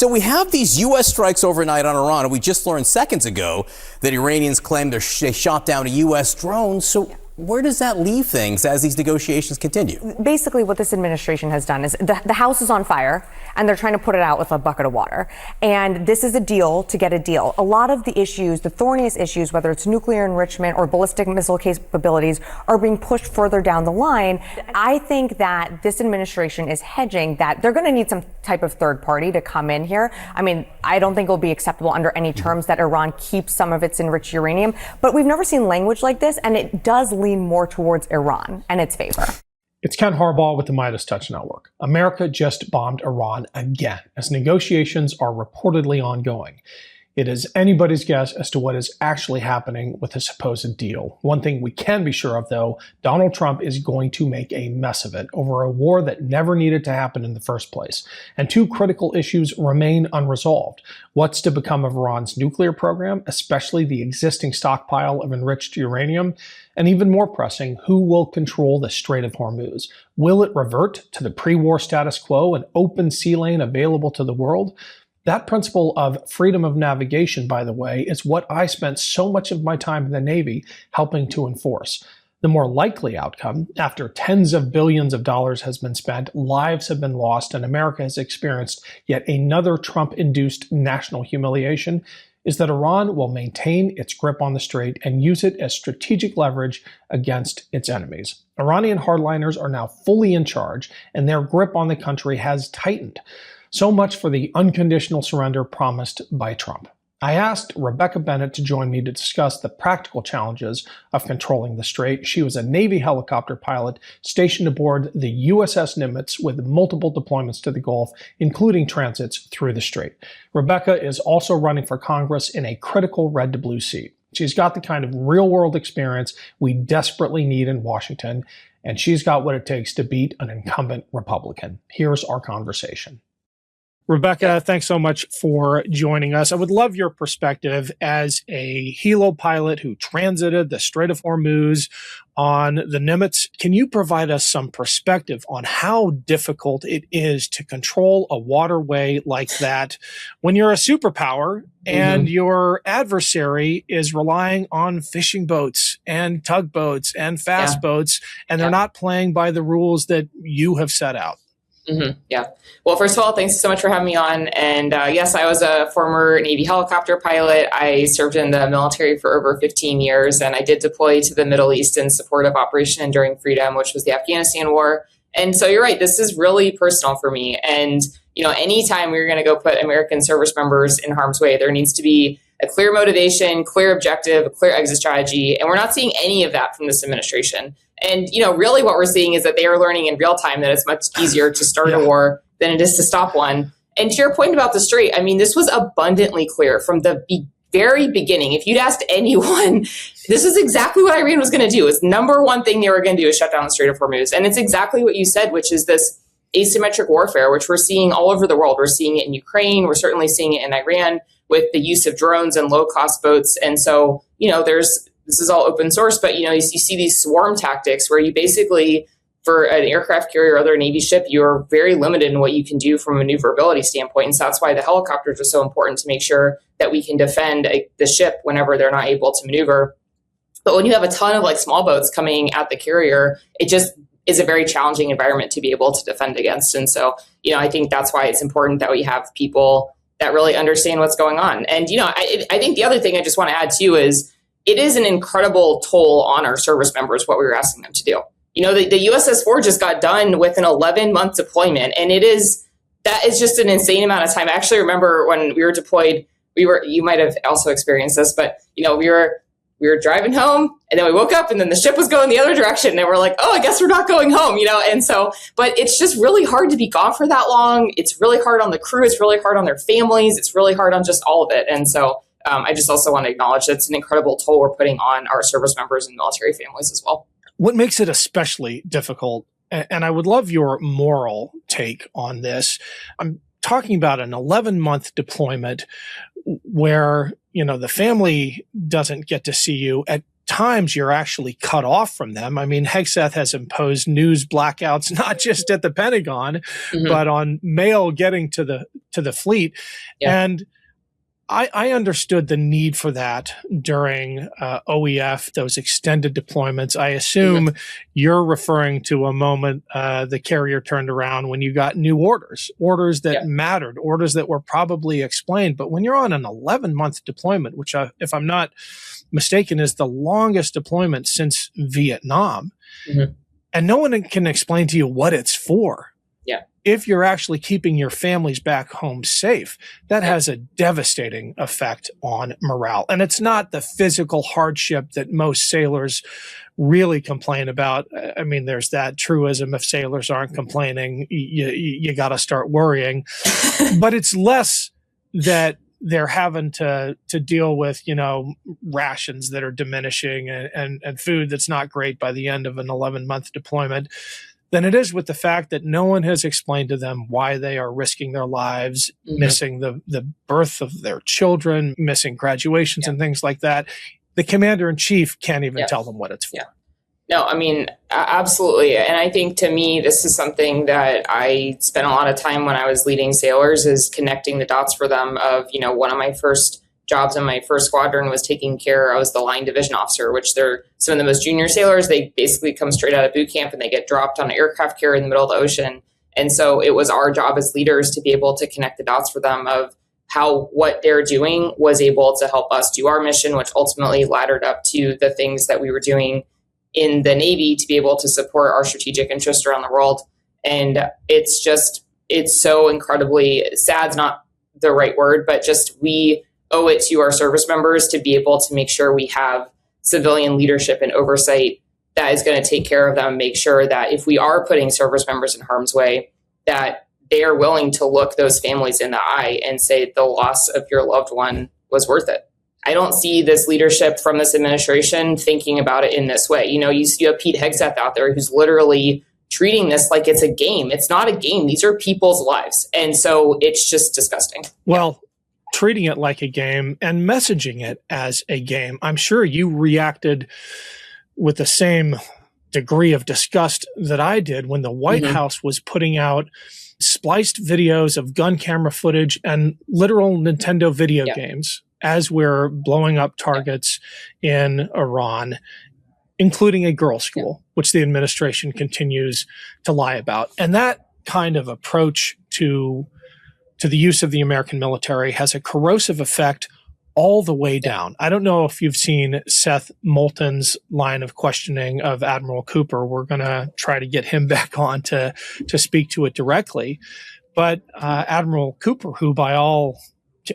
So we have these U.S. strikes overnight on Iran, and we just learned seconds ago that Iranians claim they shot down a U.S. drone. So where does that leave things as these negotiations continue? Basically, what this administration has done is the house is on fire, and they're trying to put it out with a bucket of water. And this is a deal to get a deal. A lot of the issues, the thorniest issues, whether it's nuclear enrichment or ballistic missile capabilities, are being pushed further down the line. I think that this administration is hedging that they're going to need some type of third party to come in here. I mean, I don't think it will be acceptable under any terms that Iran keeps some of its enriched uranium. But we've never seen language like this, and it does lean more towards Iran and its favor. It's Ken Harbaugh with the MeidasTouch Network. America just bombed Iran again as negotiations are reportedly ongoing. It is anybody's guess as to what is actually happening with the supposed deal. One thing we can be sure of, though, Donald Trump is going to make a mess of it over a war that never needed to happen in the first place. And two critical issues remain unresolved. What's to become of Iran's nuclear program, especially the existing stockpile of enriched uranium? And even more pressing, who will control the Strait of Hormuz? Will it revert to the pre-war status quo, an open sea lane available to the world? That principle of freedom of navigation, by the way, is what I spent so much of my time in the Navy helping to enforce. The more likely outcome, after tens of billions of dollars has been spent, lives have been lost, and America has experienced yet another Trump-induced national humiliation, is that Iran will maintain its grip on the strait and use it as strategic leverage against its enemies. Iranian hardliners are now fully in charge, and their grip on the country has tightened. So much for the unconditional surrender promised by Trump. I asked Rebecca Bennett to join me to discuss the practical challenges of controlling the strait. She was a Navy helicopter pilot stationed aboard the USS Nimitz with multiple deployments to the Gulf, including transits through the strait. Rebecca is also running for Congress in a critical red to blue seat. She's got the kind of real-world experience we desperately need in Washington, and she's got what it takes to beat an incumbent Republican. Here's our conversation. Rebecca, thanks so much for joining us. I would love your perspective as a helo pilot who transited the Strait of Hormuz on the Nimitz. Can you provide us some perspective on how difficult it is to control a waterway like that when you're a superpower and your adversary is relying on fishing boats and tugboats and fast boats, and they're not playing by the rules that you have set out? Yeah. Well, first of all, thanks so much for having me on. And yes, I was a former Navy helicopter pilot. I served in the military for over 15 years, and I did deploy to the Middle East in support of Operation Enduring Freedom, which was the Afghanistan war. And so you're right, this is really personal for me. And, you know, anytime we're going to go put American service members in harm's way, there needs to be a clear motivation, clear objective, a clear exit strategy. And we're not seeing any of that from this administration. And, you know, really what we're seeing is that they are learning in real time that it's much easier to start a war than it is to stop one. And to your point about the strait, I mean, this was abundantly clear from the very beginning. If you'd asked anyone, this is exactly what Iran was going to do. Is number one thing they were going to do is shut down the Strait of Hormuz. And it's exactly what you said, which is this asymmetric warfare, which we're seeing all over the world. We're seeing it in Ukraine. We're certainly seeing it in Iran with the use of drones and low-cost boats. And so, you know, this is all open source, but, you know, you see these swarm tactics where you basically, for an aircraft carrier or other Navy ship, you're very limited in what you can do from a maneuverability standpoint. And so that's why the helicopters are so important to make sure that we can defend the ship whenever they're not able to maneuver. But when you have a ton of like small boats coming at the carrier, it just is a very challenging environment to be able to defend against. And so, you know, I think that's why it's important that we have people that really understand what's going on. And, you know, I think the other thing I just want to add too is it is an incredible toll on our service members, what we were asking them to do. You know, the USS Ford just got done with an 11-month deployment, and that is just an insane amount of time. I actually remember when we were deployed, you might have also experienced this, but, you know, we were driving home, and then we woke up, and then the ship was going the other direction, and we're like, oh, I guess we're not going home, you know? And so, but it's just really hard to be gone for that long. It's really hard on the crew. It's really hard on their families. It's really hard on just all of it. And so I just also want to acknowledge that it's an incredible toll we're putting on our service members and military families as well. What makes it especially difficult, and I would love your moral take on this, I'm talking about an 11-month deployment where, you know, the family doesn't get to see you. At times you're actually cut off from them. I mean, Hegseth has imposed news blackouts, not just at the Pentagon, but on mail getting to the fleet. Yeah. And I understood the need for that during OEF, those extended deployments. I assume you're referring to a moment the carrier turned around when you got new orders that mattered, orders that were probably explained. But when you're on an 11-month deployment, which if I'm not mistaken is the longest deployment since Vietnam, and no one can explain to you what it's for. If you're actually keeping your families back home safe, that has a devastating effect on morale. And it's not the physical hardship that most sailors really complain about. I mean, there's that truism, if sailors aren't complaining, you got to start worrying. But it's less that they're having to deal with, rations that are diminishing and food that's not great by the end of an 11-month deployment than it is with the fact that no one has explained to them why they are risking their lives, missing the birth of their children, missing graduations and things like that. The commander-in-chief can't even tell them what it's for. No, I mean, absolutely. And I think to me, this is something that I spent a lot of time when I was leading sailors is connecting the dots for them of, one of my first jobs in my first squadron was I was the line division officer, which they're some of the most junior sailors. They basically come straight out of boot camp and they get dropped on an aircraft carrier in the middle of the ocean. And so it was our job as leaders to be able to connect the dots for them of how what they're doing was able to help us do our mission, which ultimately laddered up to the things that we were doing in the Navy to be able to support our strategic interests around the world. And it's so incredibly sad's not the right word, but just we owe it to our service members to be able to make sure we have civilian leadership and oversight that is going to take care of them, make sure that if we are putting service members in harm's way, that they are willing to look those families in the eye and say the loss of your loved one was worth it. I don't see this leadership from this administration thinking about it in this way. You have Pete Hegseth out there who's literally treating this like it's a game. It's not a game. These are people's lives. And so it's just disgusting. Well, treating it like a game and messaging it as a game. I'm sure you reacted with the same degree of disgust that I did when the White House was putting out spliced videos of gun camera footage and literal Nintendo video games as we're blowing up targets in Iran, including a girls' school, which the administration continues to lie about. And that kind of approach to the use of the American military has a corrosive effect all the way down. I don't know if you've seen Seth Moulton's line of questioning of Admiral Cooper. We're going to try to get him back on to speak to it directly. But Admiral Cooper, who by all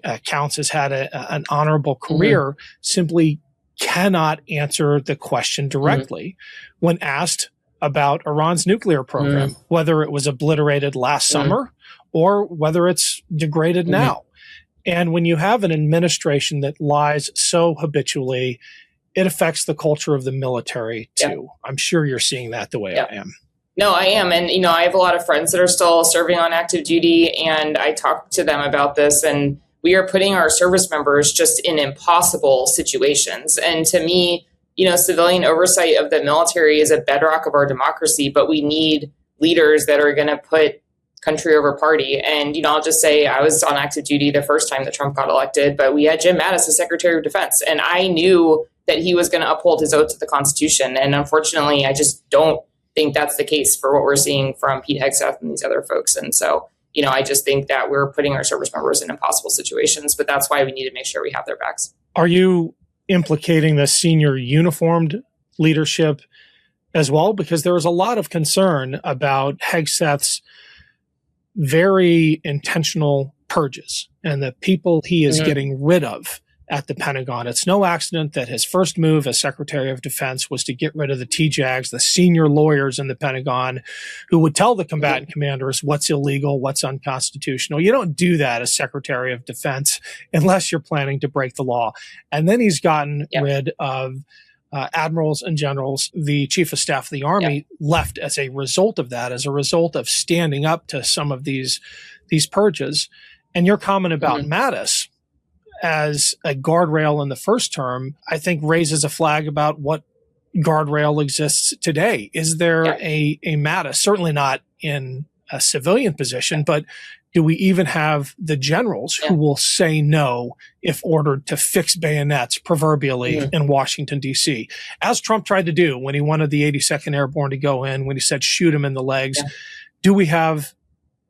accounts has had an honorable career, simply cannot answer the question directly when asked about Iran's nuclear program, whether it was obliterated last summer or whether it's degraded now. And when you have an administration that lies so habitually, it affects the culture of the military too. I'm sure you're seeing that the way I am. No, I am. And, I have a lot of friends that are still serving on active duty, and I talk to them about this, and we are putting our service members just in impossible situations. And to me, civilian oversight of the military is a bedrock of our democracy, but we need leaders that are going to put country over party. And, I'll just say I was on active duty the first time that Trump got elected, but we had Jim Mattis as Secretary of Defense. And I knew that he was going to uphold his oath to the Constitution. And unfortunately, I just don't think that's the case for what we're seeing from Pete Hegseth and these other folks. And so, I just think that we're putting our service members in impossible situations, but that's why we need to make sure we have their backs. Are you implicating the senior uniformed leadership as well? Because there is a lot of concern about Hegseth's very intentional purges and the people he is getting rid of at the Pentagon. It's no accident that his first move as Secretary of Defense was to get rid of the TJAGs, the senior lawyers in the Pentagon who would tell the combatant commanders what's illegal, what's unconstitutional. You don't do that as Secretary of Defense unless you're planning to break the law. And then he's gotten rid of admirals and generals. The chief of staff of the Army left as a result of that, as a result of standing up to some of these purges. And your comment about Mattis, as a guardrail in the first term, I think raises a flag about what guardrail exists today. Is there a MATA? Certainly not in a civilian position, but do we even have the generals who will say no if ordered to fix bayonets, proverbially, in Washington, D.C., as Trump tried to do when he wanted the 82nd Airborne to go in, when he said shoot him in the legs? Do we have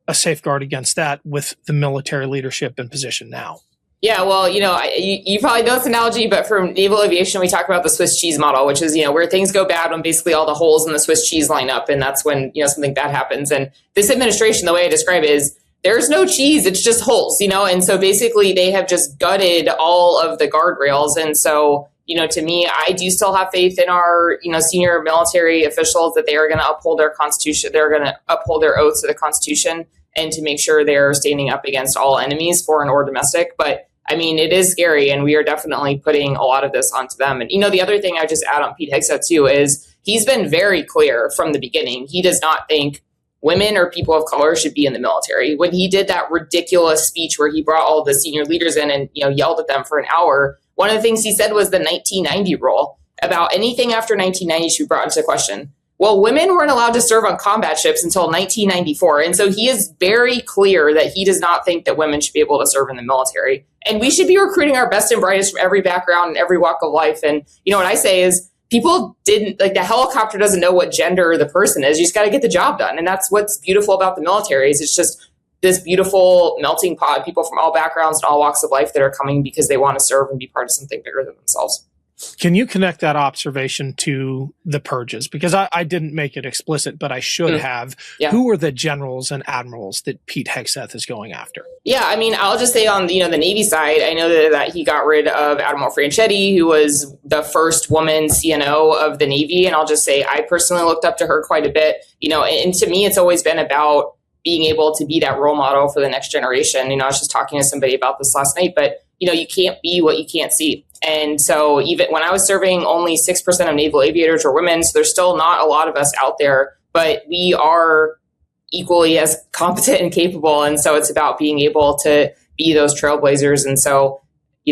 a safeguard against that with the military leadership in position now? Yeah, well, you probably know this analogy, but from naval aviation, we talk about the Swiss cheese model, which is, where things go bad when basically all the holes in the Swiss cheese line up. And that's when, something bad happens. And this administration, the way I describe it is there's no cheese, it's just holes, And so basically they have just gutted all of the guardrails. And so, to me, I do still have faith in our, senior military officials that they are going to uphold their constitution. They're going to uphold their oaths to the Constitution and to make sure they're standing up against all enemies, foreign or domestic. But I mean, it is scary, and we are definitely putting a lot of this onto them. And, the other thing I would just add on Pete Hegseth, too, is he's been very clear from the beginning. He does not think women or people of color should be in the military. When he did that ridiculous speech where he brought all the senior leaders in and, yelled at them for an hour, one of the things he said was the 1990 rule about anything after 1990 should be brought into question. Well, women weren't allowed to serve on combat ships until 1994. And so he is very clear that he does not think that women should be able to serve in the military. And we should be recruiting our best and brightest from every background and every walk of life. And, what I say is people didn't, the helicopter doesn't know what gender the person is. You just got to get the job done. And that's what's beautiful about the military is it's just this beautiful melting pot of people from all backgrounds and all walks of life that are coming because they want to serve and be part of something bigger than themselves. Can you connect that observation to the purges? Because I didn't make it explicit, but I should have. Yeah. Who are the generals and admirals that Pete Hegseth is going after? Yeah, I mean, I'll just say on the Navy side, I know that he got rid of Admiral Franchetti, who was the first woman CNO of the Navy. And I'll just say I personally looked up to her quite a bit. And to me, it's always been about being able to be that role model for the next generation. I was just talking to somebody about this last night, but you can't be what you can't see. And so even when I was serving, only 6% of naval aviators were women. So there's still not a lot of us out there, but we are equally as competent and capable. And so it's about being able to be those trailblazers. And so,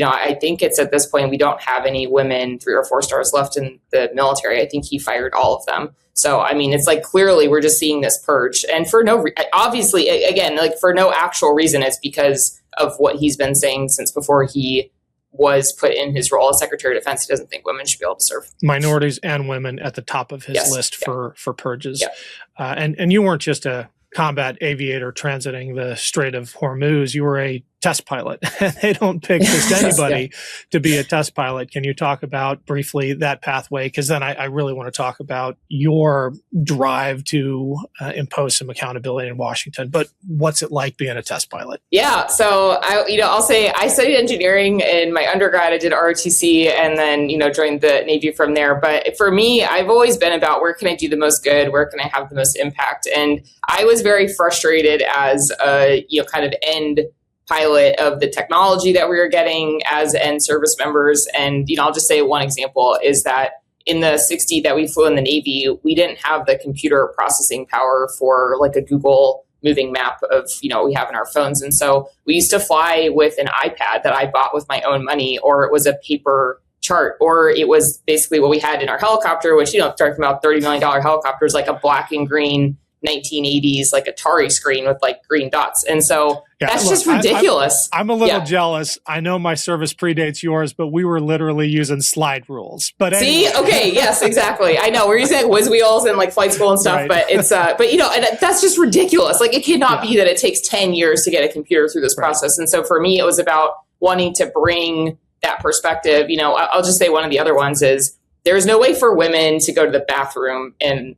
I think it's at this point, we don't have any women 3 or 4 stars left in the military. I think he fired all of them. So, I mean, it's like clearly we're just seeing this purge and for obviously, again, for no actual reason. It's because of what he's been saying since before he was put in his role as Secretary of Defense. He doesn't think women should be able to serve. Minorities and women at the top of his list for purges. Yeah. And you weren't just a combat aviator transiting the Strait of Hormuz. You were a test pilot. They don't pick just anybody to be a test pilot. Can you talk about briefly that pathway? Because then I really want to talk about your drive to impose some accountability in Washington. But what's it like being a test pilot? Yeah. So I'll say I studied engineering in my undergrad. I did ROTC and then, joined the Navy from there. But for me, I've always been about where can I do the most good? Where can I have the most impact? And I was very frustrated as a, kind of end pilot of the technology that we were getting as end service members. And, I'll just say one example is that in the 60 that we flew in the Navy, we didn't have the computer processing power for like a Google moving map of, we have in our phones. And so we used to fly with an iPad that I bought with my own money, or it was a paper chart, or it was basically what we had in our helicopter, which, talking about $30 million helicopters, like a black and green 1980s like Atari screen with like green dots. And so that's just ridiculous. I'm a little jealous. I know my service predates yours, but we were literally using slide rules. But anyway. See, okay, yes, exactly. I know we're using like whiz wheels and like flight school and stuff, right. But it's and that's just ridiculous. Like it cannot be that it takes 10 years to get a computer through this process. And so for me, it was about wanting to bring that perspective. I'll just say one of the other ones is there's no way for women to go to the bathroom and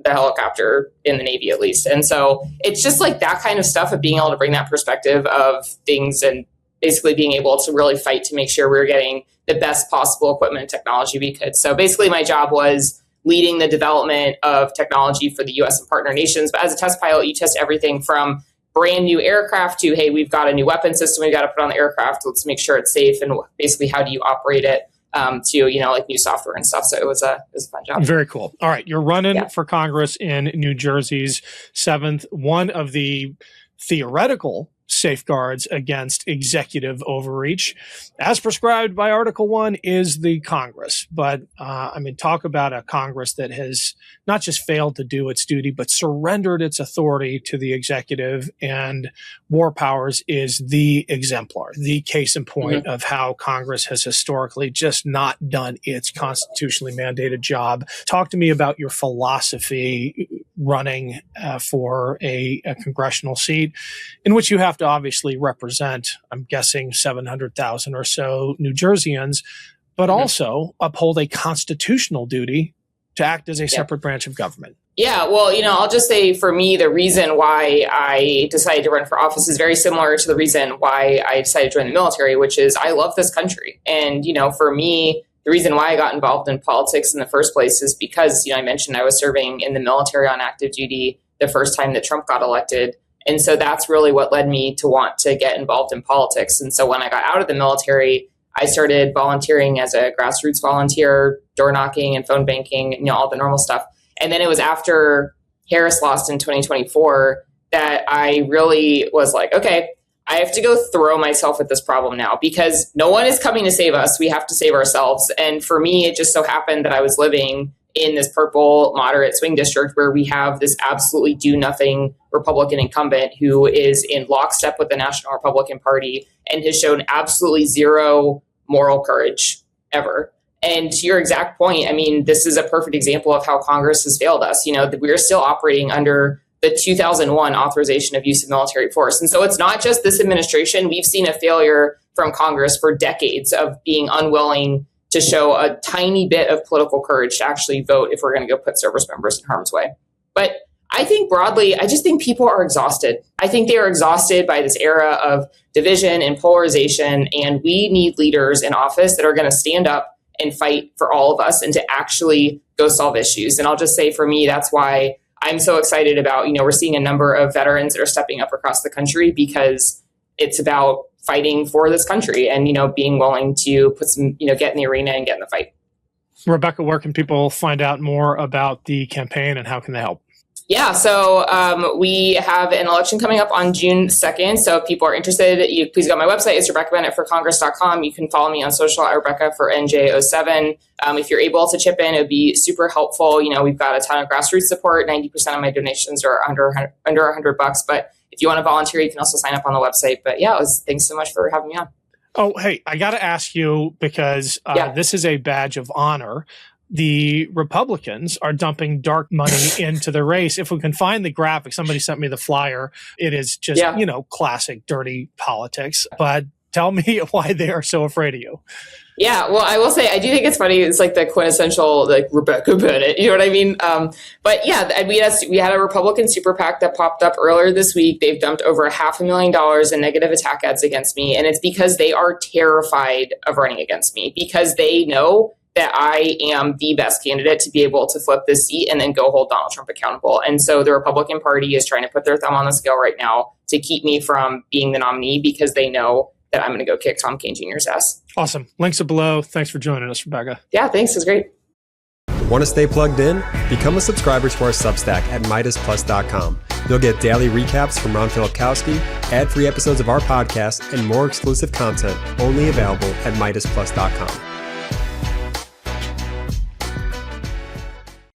the helicopter in the Navy, at least. And so it's just like that kind of stuff of being able to bring that perspective of things and basically being able to really fight to make sure we were getting the best possible equipment and technology we could. So basically my job was leading the development of technology for the US and partner nations. But as a test pilot, you test everything from brand new aircraft to, hey, we've got a new weapon system we've got to put on the aircraft. Let's make sure it's safe. And basically, how do you operate it? To, like new software and stuff. So it was a fun job. Very cool. All right. You're running for Congress in New Jersey's 7th. One of the theoretical safeguards against executive overreach, as prescribed by Article 1, is the Congress. But, talk about a Congress that has not just failed to do its duty, but surrendered its authority to the executive. And War Powers is the exemplar, the case in point of how Congress has historically just not done its constitutionally mandated job. Talk to me about your philosophy running for a congressional seat in which you have to obviously represent, I'm guessing, 700,000 or so New Jerseyans, but also uphold a constitutional duty to act as a separate branch of government. Yeah, well, I'll just say for me, the reason why I decided to run for office is very similar to the reason why I decided to join the military, which is I love this country. And, for me, the reason why I got involved in politics in the first place is because, I mentioned I was serving in the military on active duty the first time that Trump got elected. And so that's really what led me to want to get involved in politics. And so when I got out of the military, I started volunteering as a grassroots volunteer, door knocking and phone banking, all the normal stuff. And then it was after Harris lost in 2024 that I really was like, okay, I have to go throw myself at this problem now because no one is coming to save us. We have to save ourselves. And for me, it just so happened that I was living in this purple moderate swing district where we have this absolutely do nothing Republican incumbent who is in lockstep with the National Republican Party and has shown absolutely zero moral courage ever. And to your exact point, this is a perfect example of how Congress has failed us. That we are still operating under the 2001 authorization of use of military force. And so it's not just this administration. We've seen a failure from Congress for decades of being unwilling to show a tiny bit of political courage to actually vote if we're going to go put service members in harm's way. But I think broadly, I just think people are exhausted. I think they are exhausted by this era of division and polarization. And we need leaders in office that are going to stand up and fight for all of us and to actually go solve issues. And I'll just say for me, that's why I'm so excited about, we're seeing a number of veterans that are stepping up across the country because it's about fighting for this country and, being willing to put some, get in the arena and get in the fight. Rebecca, where can people find out more about the campaign and how can they help? Yeah, so we have an election coming up on June 2nd. So if people are interested, please go to my website. It's RebeccaBennettForCongress.com. You can follow me on social at Rebecca for NJ07. If you're able to chip in, it would be super helpful. We've got a ton of grassroots support. 90% of my donations are under $100. But if you want to volunteer, you can also sign up on the website. But yeah, thanks so much for having me on. Oh, hey, I got to ask you because this is a badge of honor. The Republicans are dumping dark money into the race. If we can find the graphic, somebody sent me the flyer. It is just, classic dirty politics. But tell me why they are so afraid of you. Yeah, well, I will say, I do think it's funny. It's like the quintessential, Rebecca Bennett, you know what I mean? But yeah, we had a Republican super PAC that popped up earlier this week. They've dumped over $500,000 in negative attack ads against me. And it's because they are terrified of running against me because they know that I am the best candidate to be able to flip this seat and then go hold Donald Trump accountable. And so the Republican Party is trying to put their thumb on the scale right now to keep me from being the nominee because they know that I'm going to go kick Tom Kean Jr.'s ass. Awesome. Links are below. Thanks for joining us, Rebecca. Yeah, thanks. It was great. Want to stay plugged in? Become a subscriber to our Substack at MeidasPlus.com. You'll get daily recaps from Ron Filipkowski, ad-free episodes of our podcast, and more exclusive content only available at MeidasPlus.com.